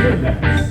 Moondance.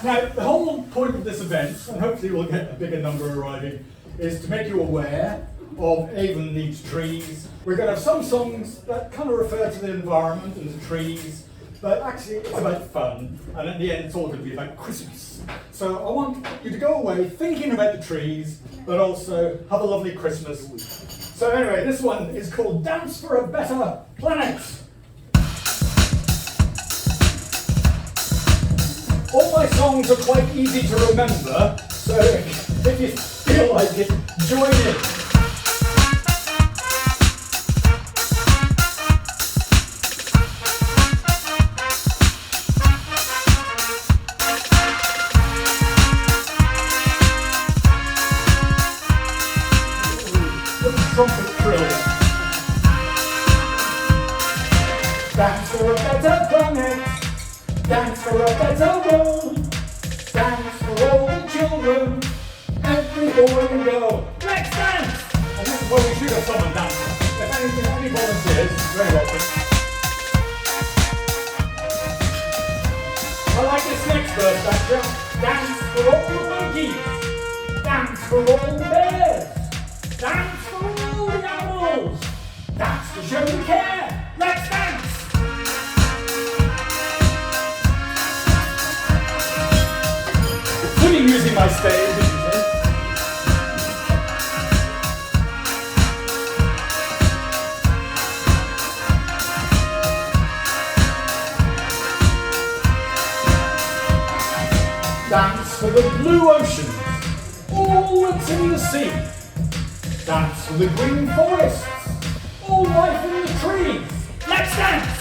Now, the whole point of this event, and hopefully we'll get a bigger number arriving, is to make you aware of Avon Needs Trees. We're going to have some songs that kind of refer to the environment and the trees, but actually it's about fun, and at the end it's all going to be about Christmas. So I want you to go away thinking about the trees, but also have a lovely Christmas. So anyway, this one is called Dance for a Better Planet. All my songs are quite easy to remember, so if you feel like it, join in. The trumpet trill. Dance for a better planet. Dance for a better world. Dance for all the children. Every boy and girl. Let's dance! And this is where we should have someone dancing. If any volunteers, very welcome. I like this next verse, actually. Dance for all the monkeys. Dance for all the bears. Dance for all the animals. Dance to show you care. Let's dance! Using my stage, isn't it? Dance for the blue oceans, all that's in the sea. Dance for the green forests, all life in the trees. Let's dance!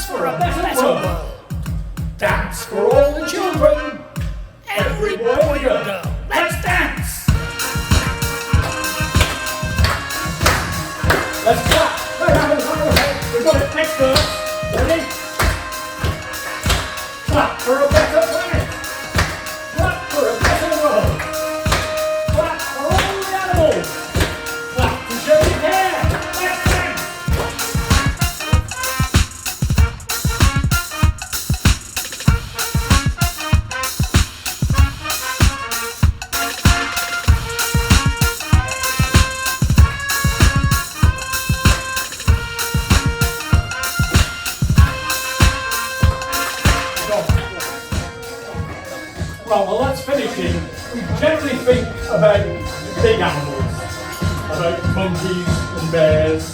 For a better world. Dance for all the children. Every boy and girl. Let's dance. Let's clap. We've got it. Next verse. Ready? Clap for a better planet. Clap for a better world. Clap for all the animals. Clap to show you care. Let's dance. Well, that's finishing. We generally think about big animals, about monkeys and bears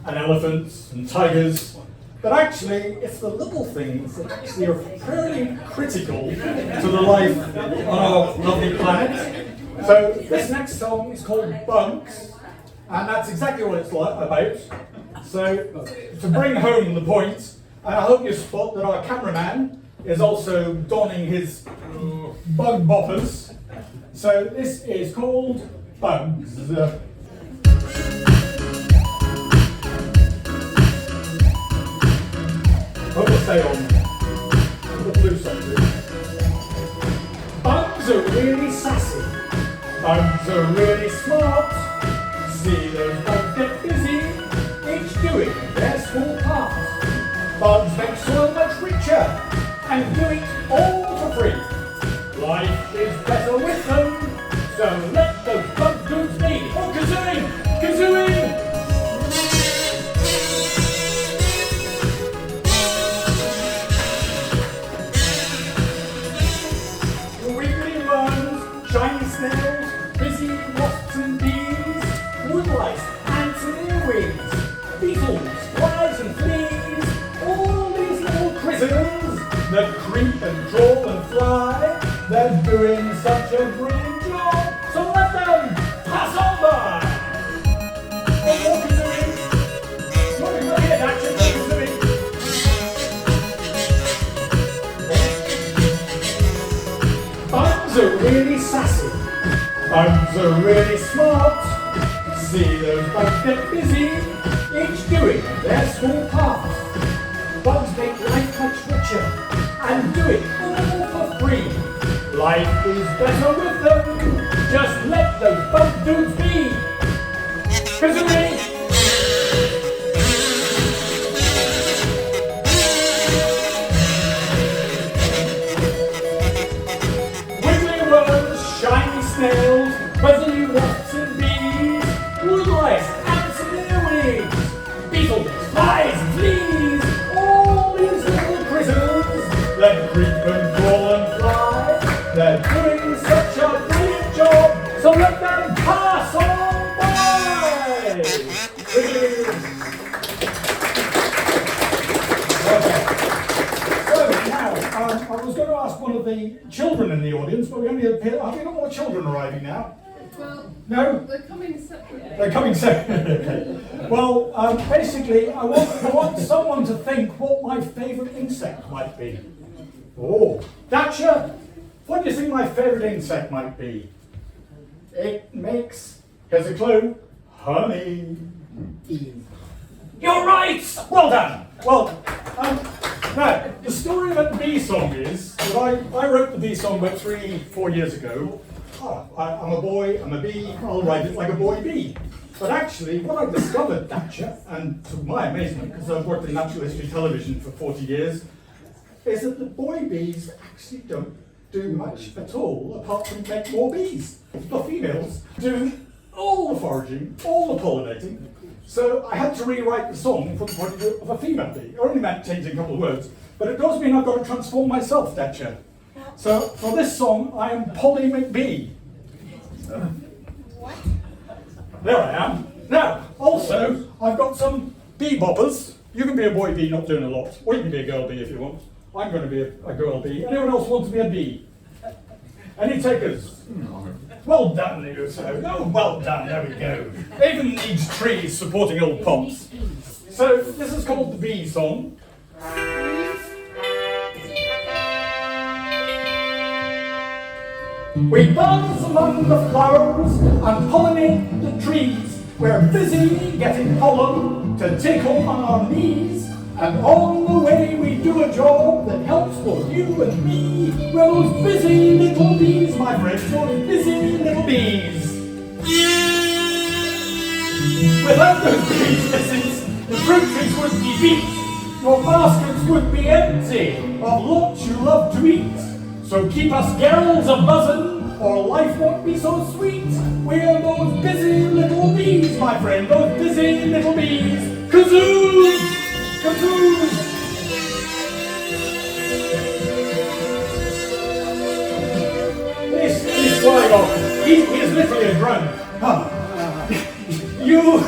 and elephants and tigers, But actually, it's the little things that actually are fairly critical to the life on our lovely planet. So this next song is called Bugs, and that's exactly what it's about. So to bring home the point, and I hope you spot that our cameraman is also donning his bug boppers. So this is called Bugs. Hope we'll stay on the blue side. Bugs are really sassy. Bugs are really smart. See those bugs get busy, each doing their small part. Bugs make soil much richer and do it all for free. Life is better with them, so let those bug dudes be. Oh, kazooing! Kazooing! Shiny snails, busy wasps and bees, woodlice, ants and earwigs, beetles, flies and fleas, all these little critters that creep and crawl and fly, they're doing such a brilliant job, so let them pass on by. Oh, more kazooing. Look here, Daxter, kazooing. Bugs are really sassy. Bugs are really smart. See those bugs get busy, each doing their small part. Bugs make life much richer and do it all for free. Life is better with them. Just let those bug dudes be. Kazooie! Snails, fuzzy wasps and bees, woodlice, ants and earwigs, beetles, flies and fleas, all these little critters that creep and crawl and fly, they're doing such a brilliant job, so let them pass on by! Okay. So now, I was going to ask one of the children in the audience, but we only have we got more children arriving now? Well, no? They're coming separately. They're coming separately. Okay. Well, basically, I want someone to think what my favourite insect might be. Oh, Daxter, what do you think my favourite insect might be? It makes, here's a clue, honey. You're right! Well done! Well, now, the story about the bee song is that I wrote the bee song about 3-4 years ago. I'm a boy, I'm a bee, I'll write it like a boy bee. But actually, what I discovered, Daxter, and to my amazement, because I've worked in natural history television for 40 years, is that the boy bees actually don't do much at all, apart from make more bees. The females do all the foraging, all the pollinating. So I had to rewrite the song from the point of view of a female bee. It only meant changing a couple of words, but it does mean I've got to transform myself, Daxter. So for this song, I am Polly McBee. What? There I am. Now, also, I've got some bee boppers. You can be a boy bee not doing a lot, or you can be a girl bee if you want. I'm going to be a girl bee. Anyone else want to be a bee? Any takers? Well done, you so. Oh, well done, there we go. Avon Needs Trees supporting old pops. So, this is called the bee song. We buzz among the flowers and pollinate the trees. We're busy getting pollen to take home on our knees. And on the way we do a job that helps both you and me. We're those busy little bees, my friends, those busy little bees. Without those bee kisses, the fruit trees would be beat. Your baskets would be empty of lots you love to eat. So keep us girls a-buzzin', or life won't be so sweet. We're those busy little bees, my friend, those busy little bees. Kazoo! Kazoo! He's flying off. He is literally a drone. You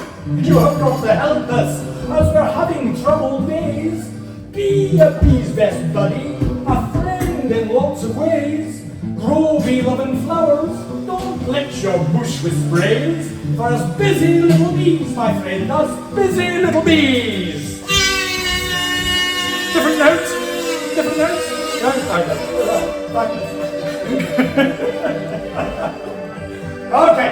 have got to help us. as we're having troubled days. Be a bee's best buddy, a friend in lots of ways. Grow bee-loving flowers, don't lick your bush with sprays. For us busy little bees, my friend, us busy little bees. Different notes? Different notes? No, okay.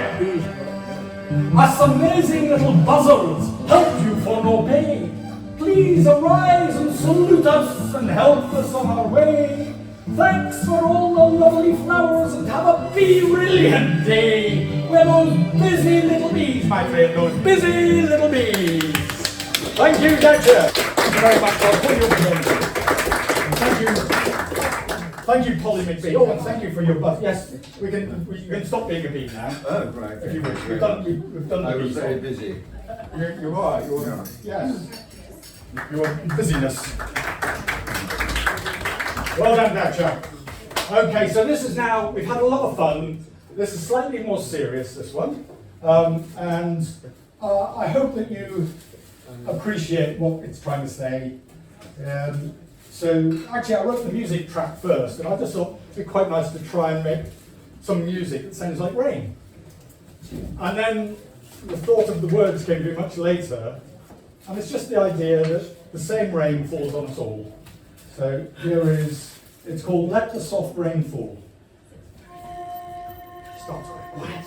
Us amazing little buzzards help you for no pay. Please arise and salute us and help us on our way. Thanks for all the lovely flowers and have a brilliant day. We're those busy little bees, my friend, those busy little bees. Thank you, Dexter. Thank you very much for your presentation. Thank you. Thank you, Polly McBee. Oh, and thank you for your buff. Yes, you can stop being a bee now. Oh, right. If you wish. We've done the I was bee very song. busy. You are. Yes. Your busyness. Well done, Thatcher. Okay, so this is now, we've had a lot of fun. This is slightly more serious, this one. And I hope that you appreciate what it's trying to say. So actually I wrote the music track first, and I just thought it'd be quite nice to try and make some music that sounds like rain. And then the thought of the words came to me much later, and it's just the idea that the same rain falls on us all. So here is, it's called Let the Soft Rain Fall. Start quiet.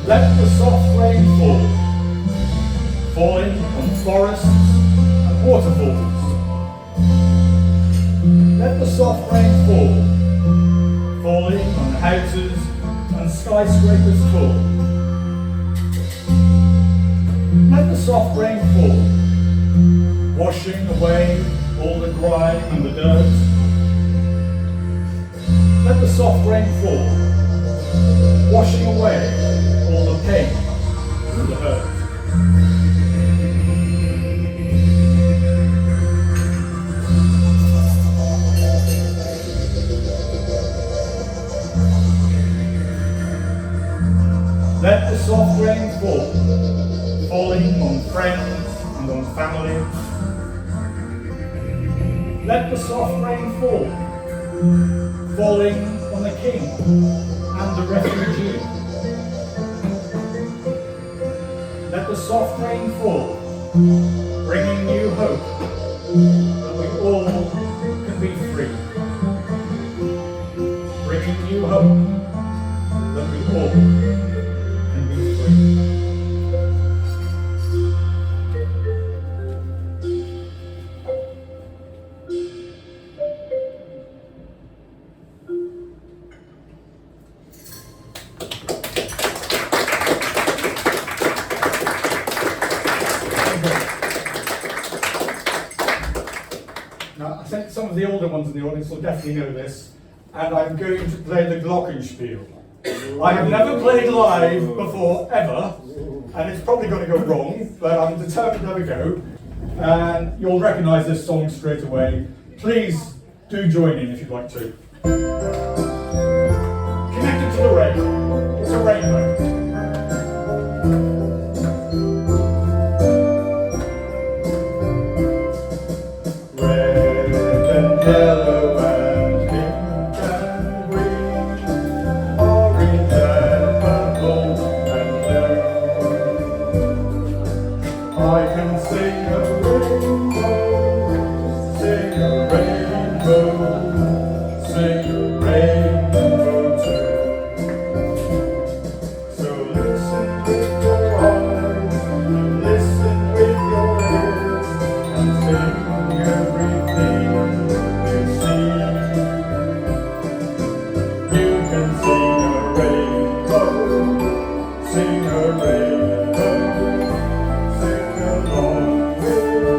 Let the soft rain fall, falling on forests and waterfalls. Let the soft rain fall, falling on houses and skyscrapers tall. Let the soft rain fall, washing away all the grime and the dirt. Let the soft rain fall, washing away all the pain and the hurt. Let the soft rain fall, falling on friends and on family. Let the soft rain fall, falling on the king and the refugee. Let the soft rain fall, bringing new hope that we all can be free. Bringing new hope that we all can be free. Now, I think some of the older ones in the audience will definitely know this, and I'm going to play the Glockenspiel. I have never played live before, ever, and it's probably going to go wrong, but I'm determined to have a go, and you'll recognise this song straight away. Please do join in if you'd like to. Connected to the rain. It's a rainbow. Yellow and pink and green, orange and purple and blue. I can sing a rainbow, sing a rainbow, sing a rainbow too. So listen with your eyes and listen with your ears and sing everything. Sing a rainbow, sing along with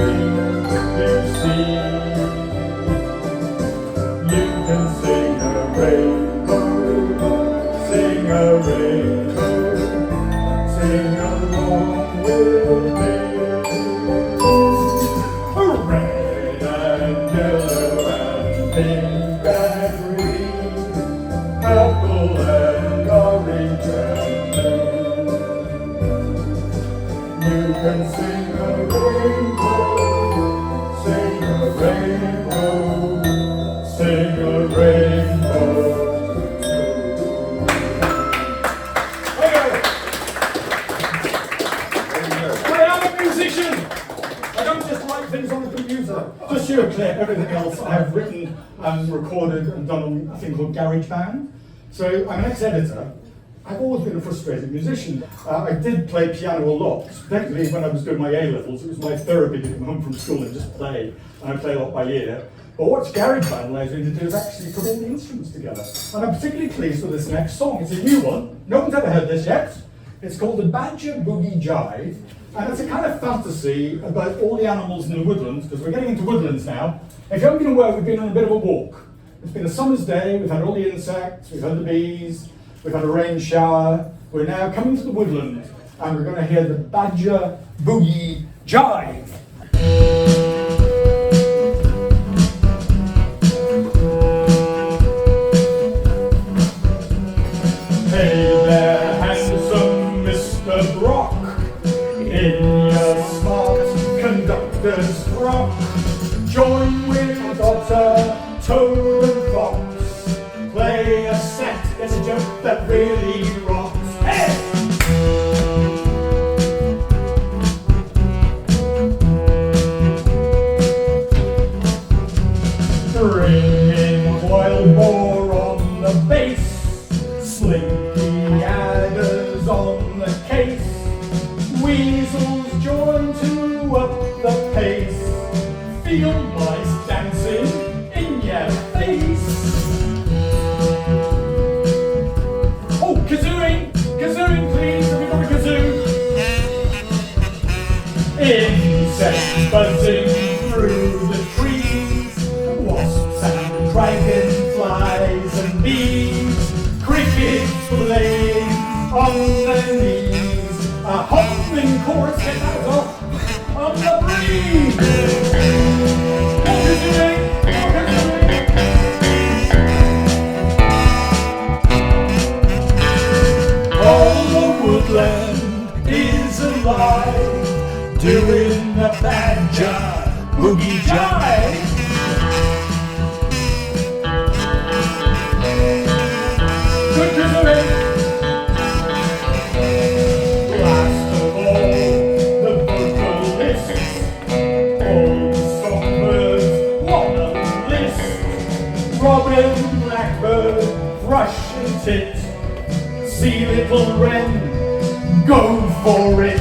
you see. You can sing a rainbow, sing a rainbow, sing along with me. Red and yellow and pink and green, purple and orange and blue. You can sing a rainbow, sing a rainbow, sing a rainbow. I am a musician. I don't just write things on the computer. Just so you're clear, everything else I have written and recorded and done on a thing called GarageBand. So I'm an ex-editor. I've always been a frustrated musician. I did play piano a lot, particularly when I was doing my A-levels. It was my therapy to come home from school and just play. And I play a lot by ear. But what GarageBand allows me to do is actually put all the instruments together. And I'm particularly pleased with this next song. It's a new one. No one's ever heard this yet. It's called the Badger Boogie Jive. And it's a kind of fantasy about all the animals in the woodlands, because we're getting into woodlands now. If you haven't been aware, we've been on a bit of a walk. It's been a summer's day, we've had all the insects, we've had the bees, we've had a rain shower. We're now coming to the woodland, and we're going to hear the Badger Boogie Jive. Hey there, handsome Mr. Brock, in your smart conductor's frock. Join with Otter, Toad and Fox. Play a set, it's a joke that really rocks. Hey! Bring in wild boar on the bass, slinky adders on the case, weasels join to up the pace, field mice dancing in your face. Oh, kazooing, kazooing please, have we got a kazoo? Insects buzzing through the trees, wasps and dragonflies and bees, crickets playing on their knees, a hopping chorus gets out on the breeze. All the woodland is alive, doing the Badger Boogie Jive. Good kazooing. Last of all, the vocalists, all the songbirds, what a list. Robin, blackbird, thrush and tit, see little wren, go for it.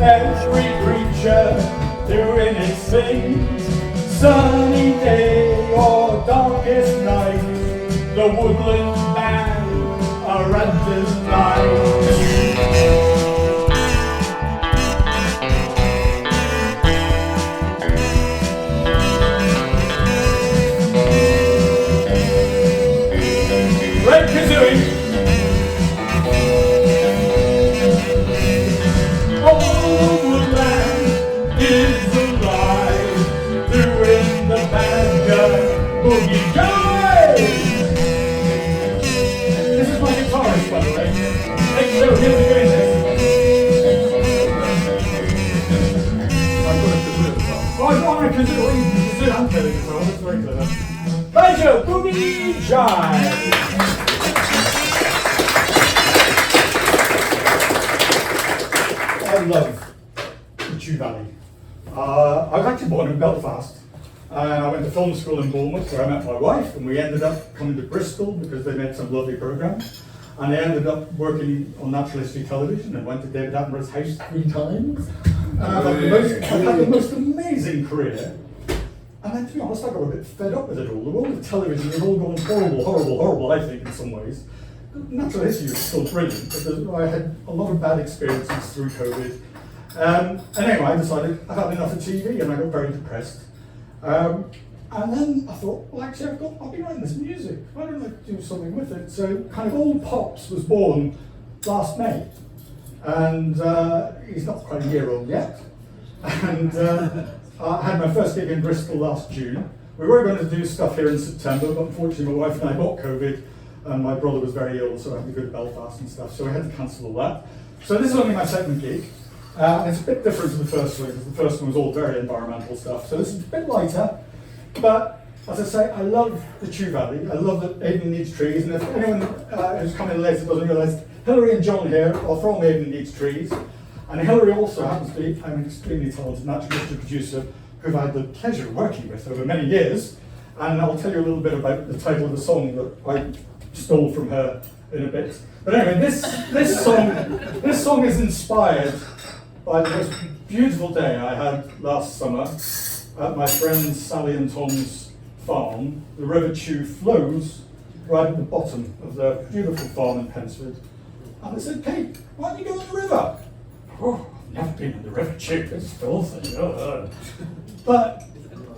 Every creature doing its thing, sunny day or darkest night, the woodland band are at the light. Red kazooing. Boogie Jive! This is my guitarist, by the way. Thanks for doing this. I've got a kazoo as well. Well, I want a kazoo. Well, you can kazoo and play the guitar. That's very clever. Badger Boogie Jive! I love the Chew Valley. I was actually born in Belfast. I went to film school in Bournemouth where I met my wife, and we ended up coming to Bristol because they made some lovely programs. and I ended up working on natural history television and went to David Attenborough's house 3 times. And I've had the most amazing career. And then, to be honest, I got a bit fed up with it all. The world of television has all gone horrible, I think, in some ways. Natural history is still brilliant, but I had a lot of bad experiences through COVID. And anyway, I decided I'd had enough of TV, and I got very depressed. And then I thought, well, actually, I'll be writing this music. Why don't I do something with it? So, kind of Old Pops was born last May, and he's not quite a year old yet. And I had my first gig in Bristol last June. We were going to do stuff here in September, but unfortunately, my wife and I got COVID, and my brother was very ill, so I had to go to Belfast and stuff. So we had to cancel all that. So this is only my second gig. And it's a bit different to the first one, because the first one was all very environmental stuff. So this is a bit lighter, but as I say, I love the Chew Valley. I love that Avon Needs Trees. And if anyone who's come in later doesn't realise, Hilary and John here are from Avon Needs Trees. And Hilary also happens to be an extremely talented natural history producer who I've had the pleasure of working with over many years. And I'll tell you a little bit about the title of the song that I stole from her in a bit. But anyway, this song is inspired by the most beautiful day I had last summer at my friends Sally and Tom's farm. The River Chew flows right at the bottom of their beautiful farm in Pensford. And I said, Kate, why don't you go in the river? Oh, I've never been in the River Chew, it's filthy. But,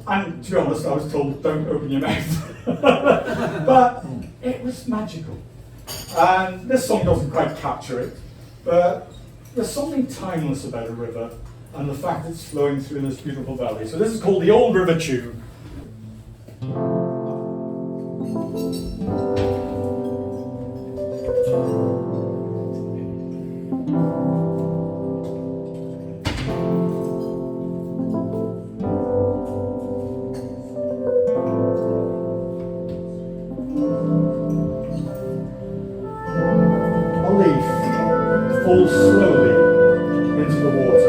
and to be honest, I was told, don't open your mouth. But it was magical. And this song doesn't quite capture it, but there's something timeless about a river and the fact it's flowing through this beautiful valley. So this is called the Old River Chew. A leaf falls slowly into the water.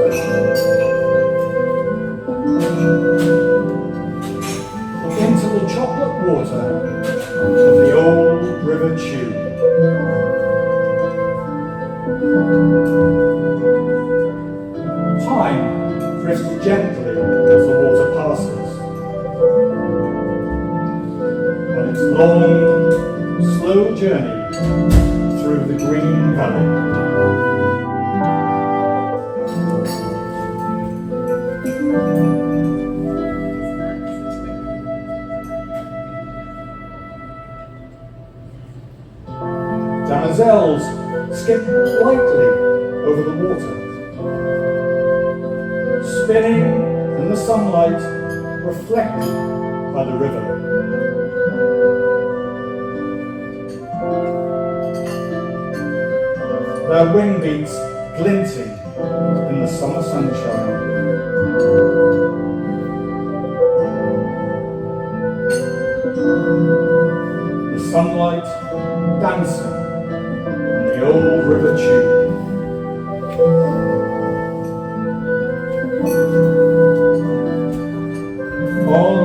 Into the chocolate water of the Old River Chew. Time drifts gently as the water passes. On its long, slow journey through the green valley. Damosels skip lightly over the water, spinning in the sunlight reflected by the river. Their wing beats glinting in the summer sunshine. The sunlight dancing on the Old River Chew. On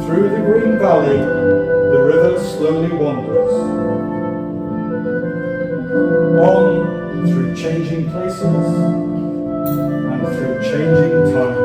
through the green valley, the river slowly wanders. On through changing places and through changing times.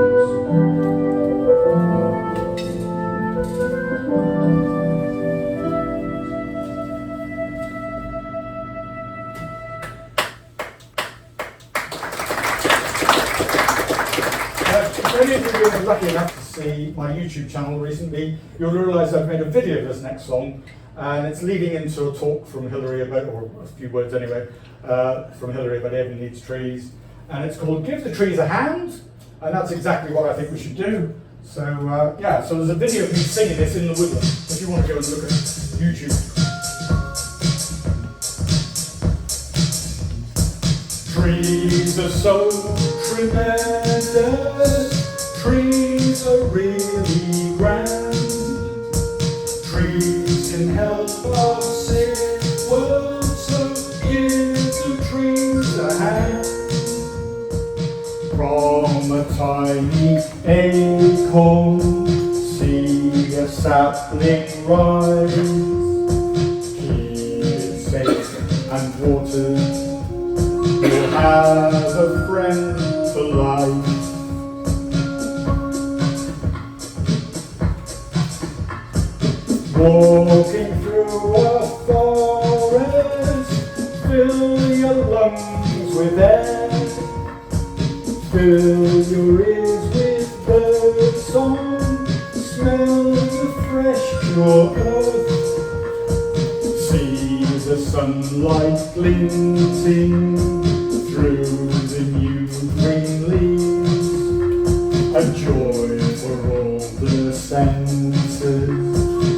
If any of you were lucky enough to see my YouTube channel recently, you'll realise I've made a video of this next song, and it's leading into a talk from Hilary about, or a few words anyway, from Hilary about Avon Needs Trees, and it's called Give the Trees a Hand, and that's exactly what I think we should do. So yeah, so there's a video of me singing this in the woodland, if you want to go and look at YouTube. Trees are so tremendous, trees are really grand. Trees can help our sick world, so give the trees a hand. From a tiny acorn, see a sapling rise. Keep it safe and watered, you'll have a friend for life. Walking through a forest, fill your lungs with air, fill your ears with bird song, smell the fresh pure earth, see the sunlight glinting through the new green leaves, a joy for all the senses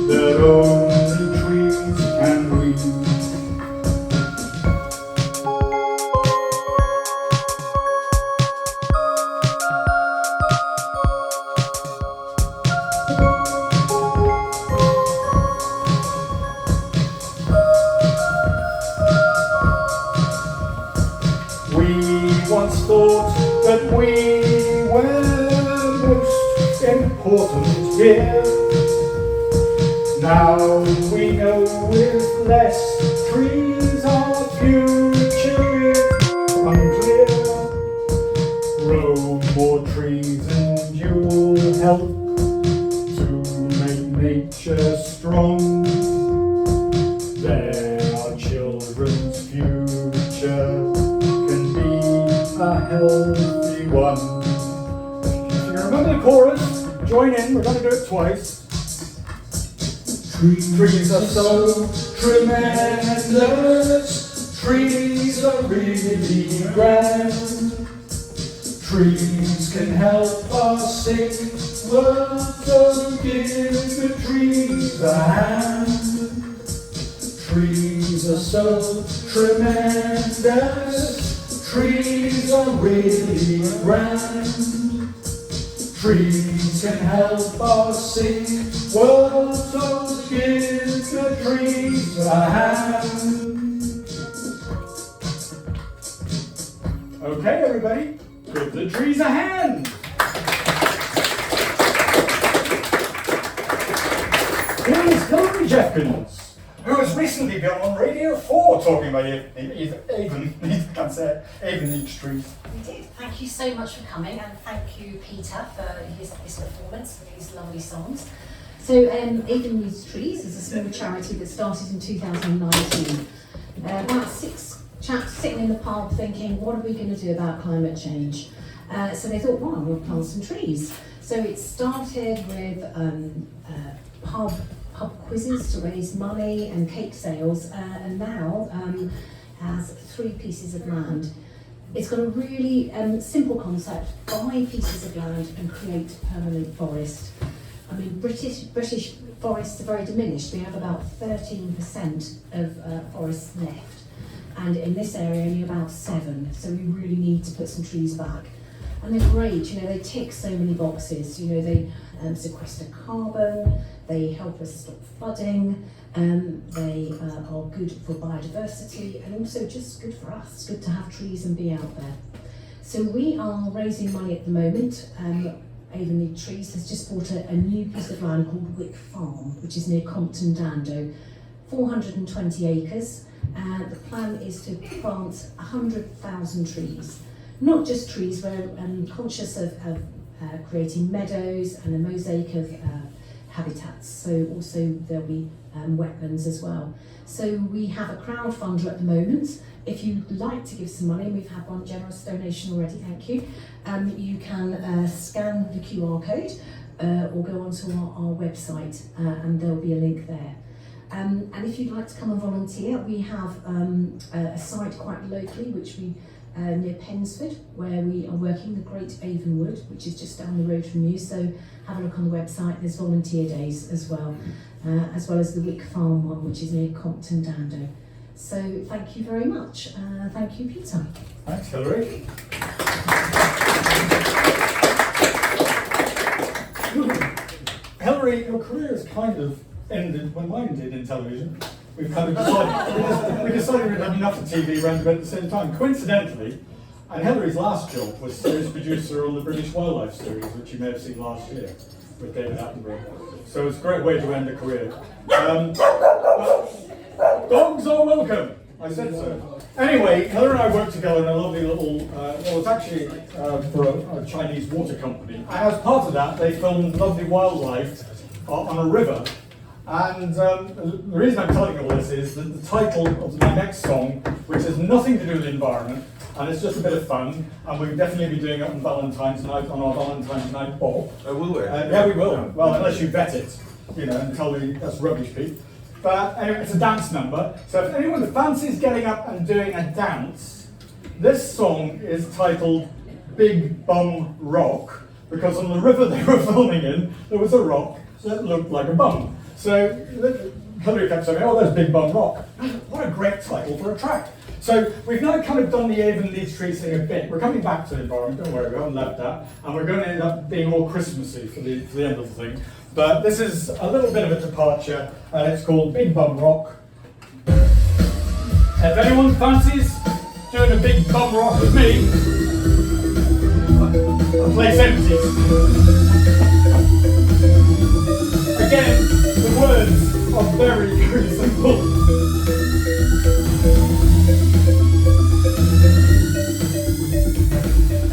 that only trees can reach. We once thought that we were most important here. Now we know with less trees our future is unclear. Grow more trees and you'll help to make nature strong. There our children's future can be a healthy one. If you remember the chorus, join in, we're going to do it twice. Trees are so tremendous, trees are really grand. Trees can help our sick world, so give the trees a hand. Trees are so tremendous, trees are really grand. Trees can help our sick world, so give the trees a hand. Okay, everybody, give the trees a hand. Here's Hilary Jeffkins, who has recently been on Radio 4 talking about Avon Needs Trees. We did. Thank you so much for coming, and thank you, Peter, for his performance and these lovely songs. So, Avon Needs Trees is a small charity that started in 2019. About 6 chaps sitting in the pub thinking, what are we going to do about climate change? So they thought, well, we'll plant some trees. So it started with pub quizzes to raise money and cake sales, and now has 3 pieces of land. It's got a really simple concept: buy pieces of land and create permanent forest. I mean, British forests are very diminished. We have about 13% of forests left, and in this area only about 7. So we really need to put some trees back. And they're great, you know, they tick so many boxes. You know, they sequester carbon, they help us stop flooding, they are good for biodiversity, and also just good for us. It's good to have trees and be out there. So we are raising money at the moment. Avon Needs Trees has just bought a new piece of land called Wick Farm, which is near Compton Dando, 420 acres. The plan is to plant 100,000 trees. Not just trees, we're conscious of creating meadows and a mosaic of habitats, so also there'll be wetlands as well. So we have a crowdfunder at the moment. If you'd like to give some money, and we've had one generous donation already, thank you, you can scan the QR code or go onto our website and there'll be a link there. And if you'd like to come and volunteer, we have a site quite locally, which we near Pensford, where we are working the Great Avon Wood, which is just down the road from you. So have a look on the website. There's volunteer days as well as the Wick Farm one, which is near Compton Dando. So thank you very much. Thank you, Peter. Thanks, Hilary. Hilary, your career has kind of ended when mine did in television. We've kind of decided, we decided we'd had enough of TV around about the same time. Coincidentally, and Hilary's last job was series producer on the British Wildlife series, which you may have seen last year with David Attenborough. So it's a great way to end a career. Dogs are welcome. I said so. Anyway, Heather and I worked together in a lovely little, well, it's actually for a Chinese water company. And as part of that, they filmed lovely wildlife on a river. And the reason I'm telling you all this is that the title of my next song, which has nothing to do with the environment, and it's just a bit of fun, and we'll definitely be doing it on Valentine's night, on our Valentine's night ball. Oh, will we? Yeah, we will. Well, unless you vet it, you know, and tell me that's rubbish, Pete. But anyway, it's a dance number. So if anyone fancies getting up and doing a dance, this song is titled Big Bum Rock, because on the river they were filming in, there was a rock that looked like a bum. So Hillary kept saying, oh, there's Big Bum Rock. What a great title for a track. So we've now kind of done the Avon Needs Trees thing a bit. We're coming back to the environment, don't worry, we haven't left that. And we're going to end up being all Christmassy for the end of the thing. But this is a little bit of a departure, and it's called Big Bum Rock. If anyone fancies doing a Big Bum Rock with me, the place empties. Again, the words are very, very simple.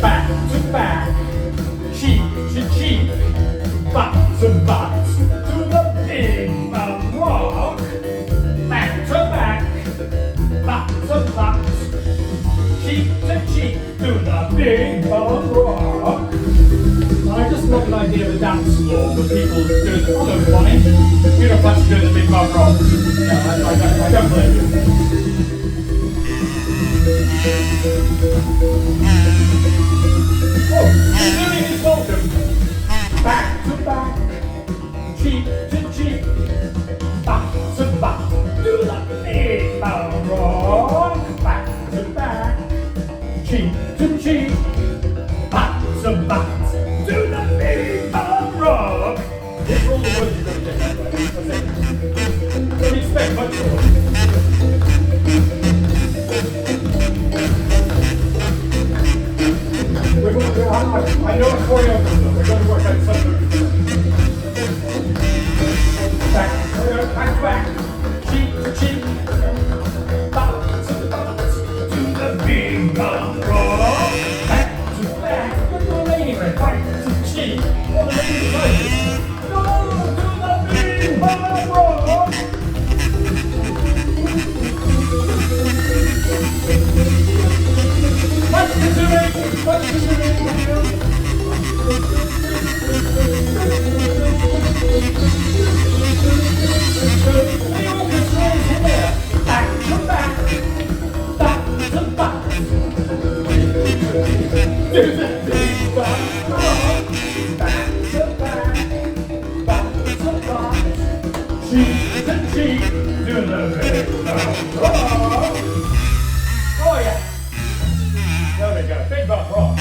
Back to back, cheek to cheek, back to back, to the Big Bum Rock. Back to back, cheek to cheek, to the Big Bum Rock. And I just love the idea of a dance floor with people doing the, oh no, Bonnie, you don't fancy doing the Big Bum Rock. Yeah, I don't blame you. Oh, doing is welcome. Back to back, cheek to cheek, back to back, do the Big Bum Rock. Back to back, cheek to cheek, back to back, do the Big Bum Rock. These are all the words you're going to get right. That's it. Don't expect much more. I know a choreographer, we're going to work out something. Back, cheek to cheek, back to the Big Bum Rock. Back to back, look at the lady, back to cheek, all the ladies like go to the Big Bum Rock. What's the doing? What's the doing? Oh yeah. There we go. Big Bum Rock.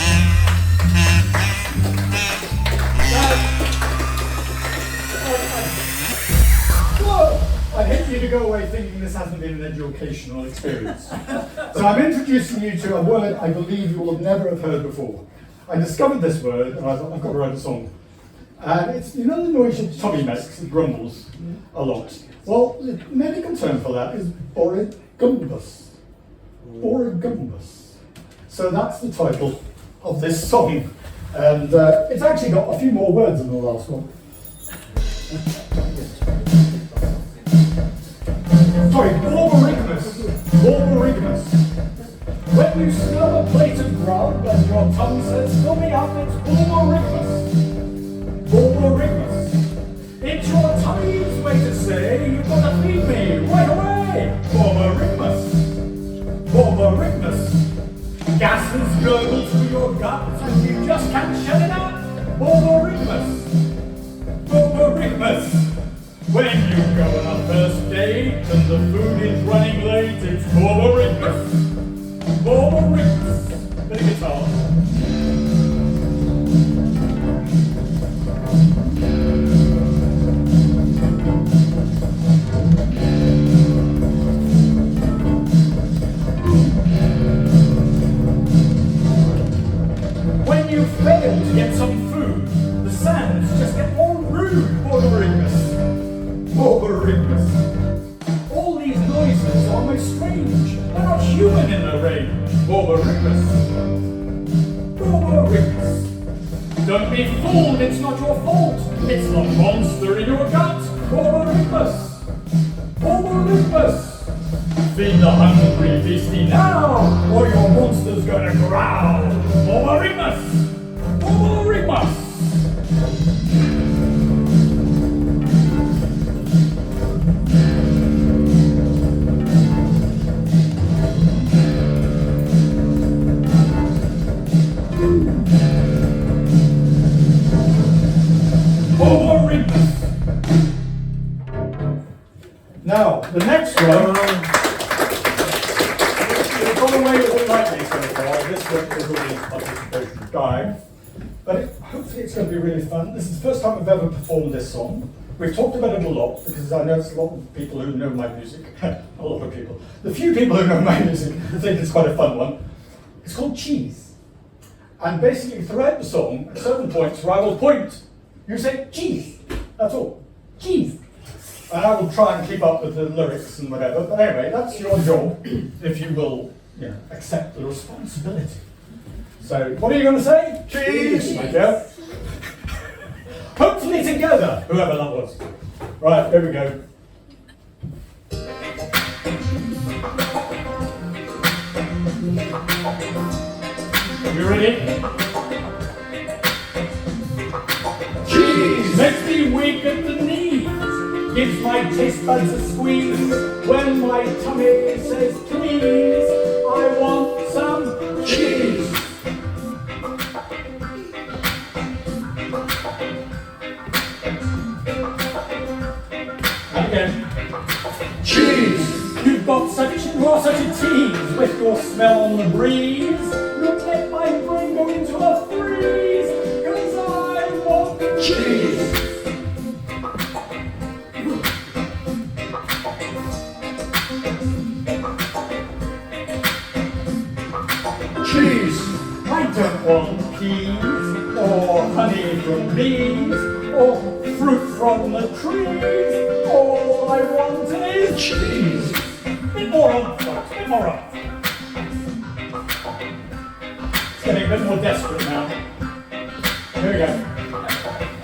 I hate you to go away thinking this hasn't been an educational experience. So I'm introducing you to a word I believe you will never have heard before. I discovered this word and I thought I've got to write a song. And it's, you know the noise your tummy makes, it grumbles a lot. Well, the medical term for that is origumbus. Origumbus. So that's the title of this song. And it's actually got a few more words than the last one. Sorry, Borborygmus. When you smell a plate of grub and your tongue says, fill me up, it's Borborygmus. Borborygmus. It's your tummy's way to say, you've got to feed me right away. Borborygmus. Borborygmus. Gases gurgle through your gut and you just can't shut it up. Borborygmus. Borborygmus. When you go on a first date and the food is running late, it's Borborygmus. Borborygmus. Bit of guitar. When you fail to get some food, the sounds just get more rude, Borborygmus. Borborygmus. All these noises are most human in the rain. Borborygmus. Borborygmus. Don't be fooled, it's not your fault. It's the monster in your gut. Borborygmus. Borborygmus. Feed the hungry beastie now, or your monster's gonna growl. Borborygmus. Borborygmus. Now, the next one, we've gone away with it lightly so far. This one is already participation time, but hopefully it's going to be really fun. This is the first time I've ever performed this song. We've talked about it a lot because I know it's a lot of people who know my music. A lot of people. The few people who know my music think it's quite a fun one. It's called Cheese. And basically throughout the song, at certain points where I will point, you say cheese. That's all. Cheese. And I will try and keep up with the lyrics and whatever. But anyway, that's your job, if you will, accept the responsibility. So, what are you going to say? Cheese! My dear. Hopefully together, whoever that was. Right, here we go. You ready? Cheese! Makes me weak at the knees. Gives my taste buds a squeeze when my tummy says please, I want some cheese. And again. Cheese! You've got such a tease with your smell on the breeze. You'll let my brain go into a freeze, 'cause I want cheese. Cheese! I don't want peas, or honey from bees, or fruit from the trees. All I want is cheese. Bit more on, folks, bit more on. It's getting a bit more desperate now. Here we go.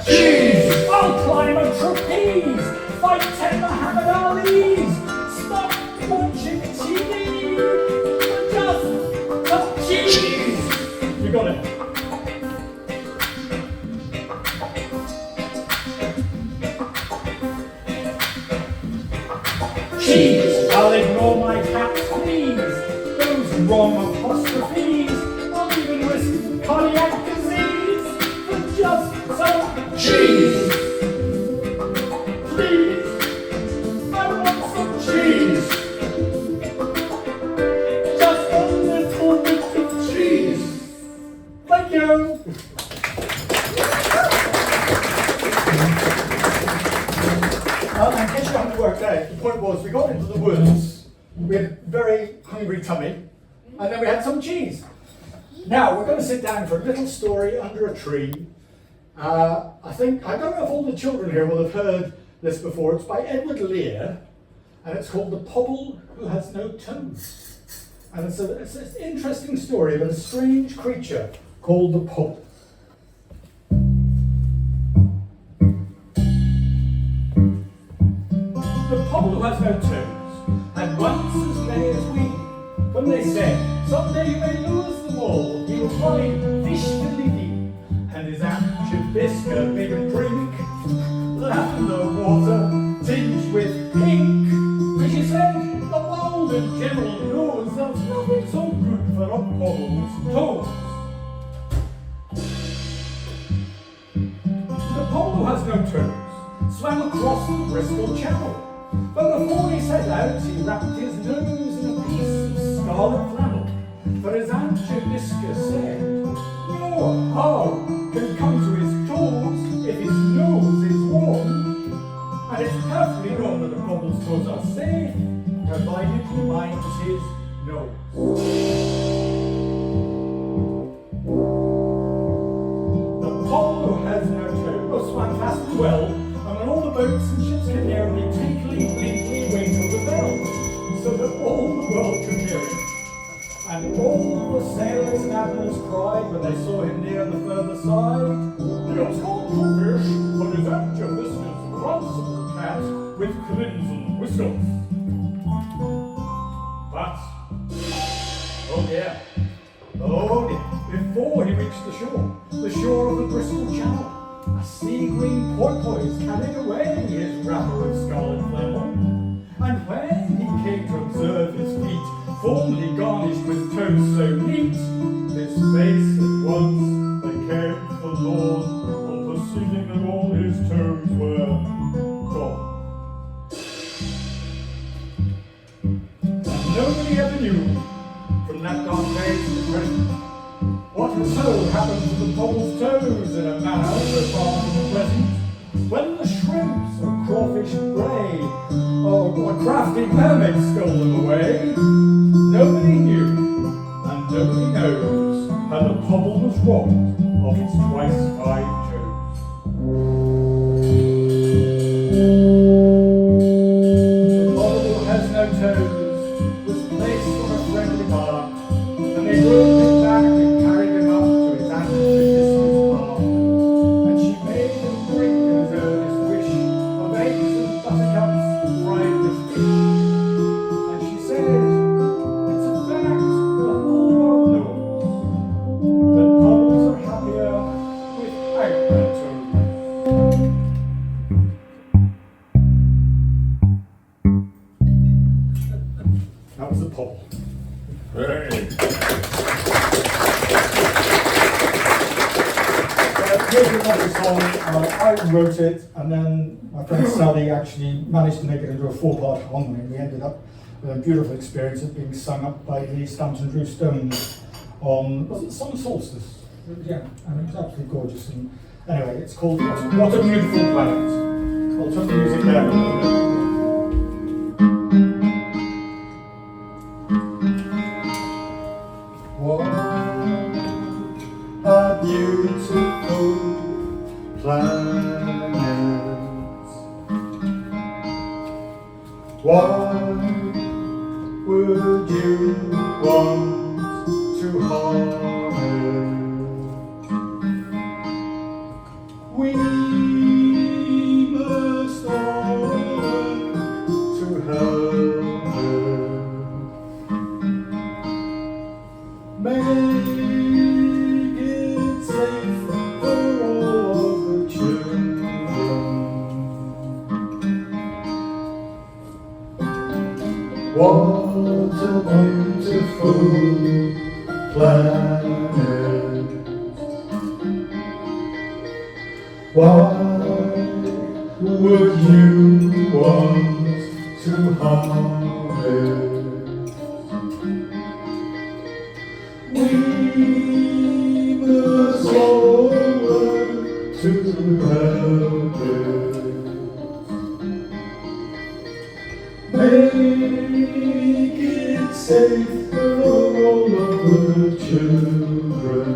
Cheese! I'll climb a trapeze, fight 10 Muhammad Ali's, stop watching TV, just cheese! You got it. Cheese! I'll ignore my cats, please. Those wrong apostrophes. I'll even risk cardiac disease for just some cheese. Please, I want some cheese. Just a little bit of cheese. Thank you. In case you haven't worked out, the point was we got into the woods, we had a very hungry tummy, and then we had some cheese. Now we're going to sit down for a little story under a tree. I don't know if all the children here will have heard this before. It's by Edward Lear, and it's called The Pobble Who Has No Toes. And it's an interesting story about a strange creature called the pobble. The pobble who has no toes had once as many as we. When they said, someday you may lose them all, he will find fish to live in, and his ancient biscuit big and drink. Lavender water tinged with pink. Fishy said, the world in general knows there's nothing so good for a pobble's toes. The pobble who has no toes swam across the Bristol Channel. But before he set out, he wrapped his nose in a piece of scarlet flannel. For his Aunt Jobiska said, no harm can come to his toes if his nose is warm. And it's perfectly known that the pobble's toes are safe, provided he minds his nose. The pobble who has no toes swam fast and well, and when all the boats and ships came near him, he tinkly, blinkly, winkled the bell, so that all the world could hear it. And all the sailors and admirals cried when they saw him near the further side. The Oscar fish, an adventure, this is Ransom Cat with crimson whiskers. But, oh dear, before he reached the shore of the Bristol Channel, a sea-green porpoise carried away his wrapper of scarlet flannel. And when he came to observe his feet, formally garnished with toes so neat, his face at once became forlorn on perceiving that all his toes were gone. And nobody ever knew, from that dark day to the present, what had so happened to the pole's toes in a manner so far from pleasant. When the shrimps or crawfish grey or a crafty mermaid stole them away, nobody knew and nobody knows how the pobble was robbed of its twice 5 toes. The pobble has no toes was placed on a friendly bar, and they roped him back and carried him up to his aunt's distant farm. And she made him drink in his earnest wish of eggs and buttercups fried with fish. And she said, it's a fact the whole world knows, that pobbles are happier without their toes. That was the pobble. Hey. Here's another song. I wrote it, and then my friend Sally actually managed to make it into a 4-part harmony. We ended up with a beautiful experience of being sung up by the Stampton Drew Stones on, was it summer solstice? Yeah, and it was absolutely gorgeous. And anyway, it's called What a Beautiful Planet. I'll turn the music down a little bit. What a beautiful planet. Why would you want to harm it? We must all learn to help it. Make it safe for all of the children. What a beautiful planet. Why would you want to harm it? We must all learn to help it. Make it safe for all of the children.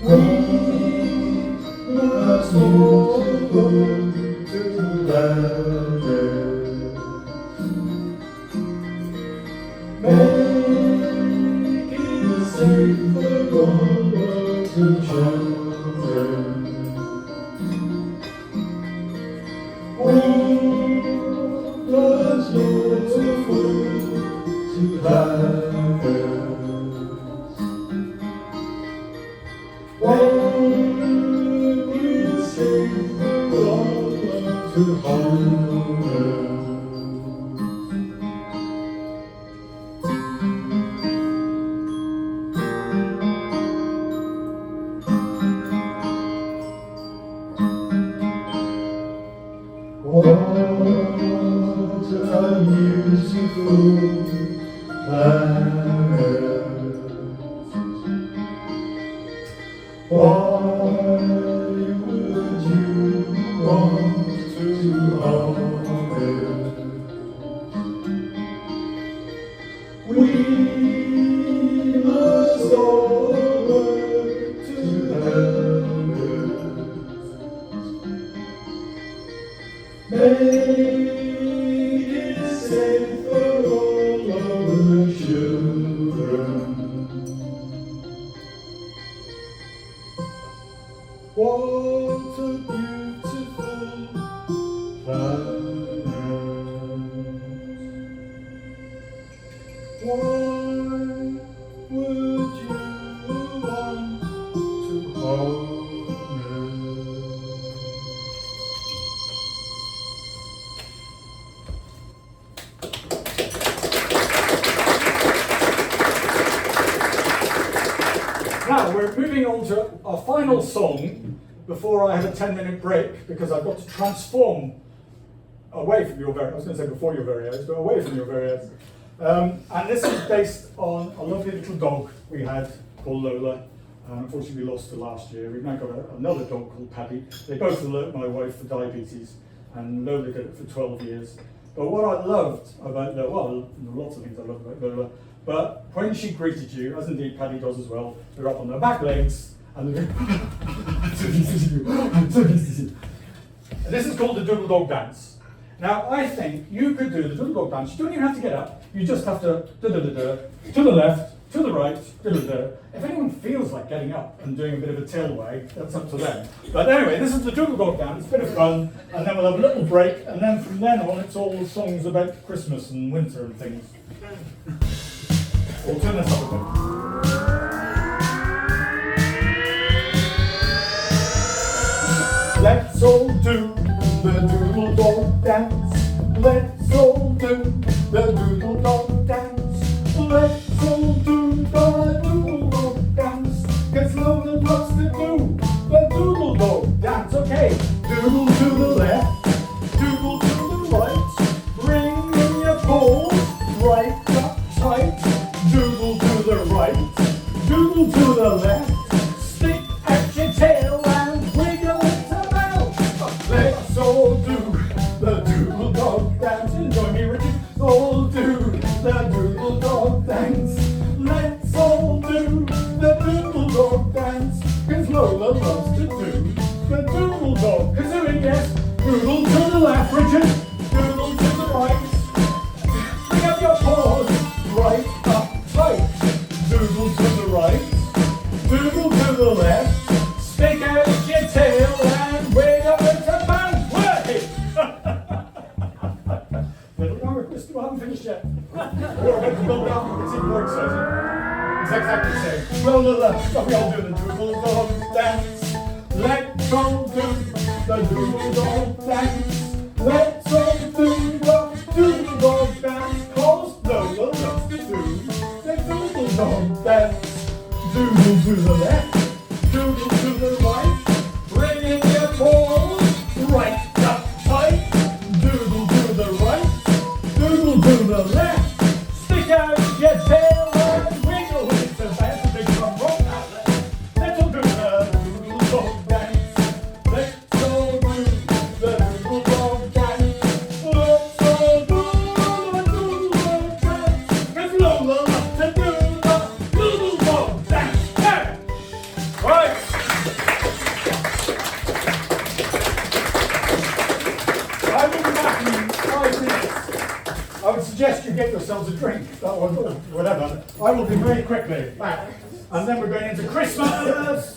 We must all learn to love it. Make it safe for all of the children. We must learn to love it. To hold her. What a beautiful planet. Why would you want Make it safe for all of the children. What a beautiful planet. Why would you want to harm it? Now we're moving on to our final song before I have a 10-minute break because I've got to transform away from your very, I was going to say before your very eyes, but away from your very eyes. And this is based on a lovely little dog we had called Lola. Unfortunately, we lost her last year. We've now got another dog called Paddy. They both alert my wife for diabetes, and Lola did it for 12 years. But what I loved about Lola, well, lots of things I loved about Lola, but when she greeted you, as indeed Paddy does as well, they're up on their back legs, and they're and this is called the Doodle Dog Dance. Now, I think you could do the Doodle Dog Dance. You don't even have to get up. You just have to da-da-da-da, to the left, to the right, da-da-da. If anyone feels like getting up and doing a bit of a tail wag, that's up to them. But anyway, this is the Doodle Dog Dance, bit of fun, and then we'll have a little break, and then from then on, it's all songs about Christmas and winter and things. We'll turn this up a bit. Let's all do the Doodle Dog Dance. Let's all do the Doodle Dog Dance. Let's all do the Doodle Dog Dance. 'Cause Lola loves to do the Doodle Dog Dance. Okay, doodle to the left, doodle to the right. Bring in your paws, right up tight. Doodle to the right, doodle to the left. Stick at your tail and wiggle it about. Let's all do the Doodle Dog Dance. Enjoy me, Richard. All do the Doodle Dog Dance. Let's all do the Doodle Dog Dance. 'Cause Lola loves to do the Doodle Dog. Kazooing, yes. Doodle to the left, Richard. Doodle to the right. Bring up your paws, right up tight. Doodle to the right. Doodle to the left. Stick out your tail and wiggle it about. Way! We haven't finished yet. We're about to build up. It's even more exciting. It's exactly the same. Lola, shall we all do the Doodle Dog Dance? Let's all do the Doodle Dog Dance. Let's all do the Doodle Dog Dance. 'Cause Lola loves to do the Doodle Dog Dance. Doodle to the left, doodle to the right. Bring in your paws, right up tight. Doodle to the right. Doodle to the left, stick out your tail and wiggle it about. Big drum roll. Let's all do the Doodle Dog Dance. Let's all do the Doodle Dog Dance. Let's all do the Doodle Dog Dance. 'Cause Lola loves to do the Doodle Dog Dance. Yeah. Right. I will be back in 5 minutes. I would suggest you get yourselves a drink, that one, or whatever. I will be very quickly back. And then we're going into Christmas!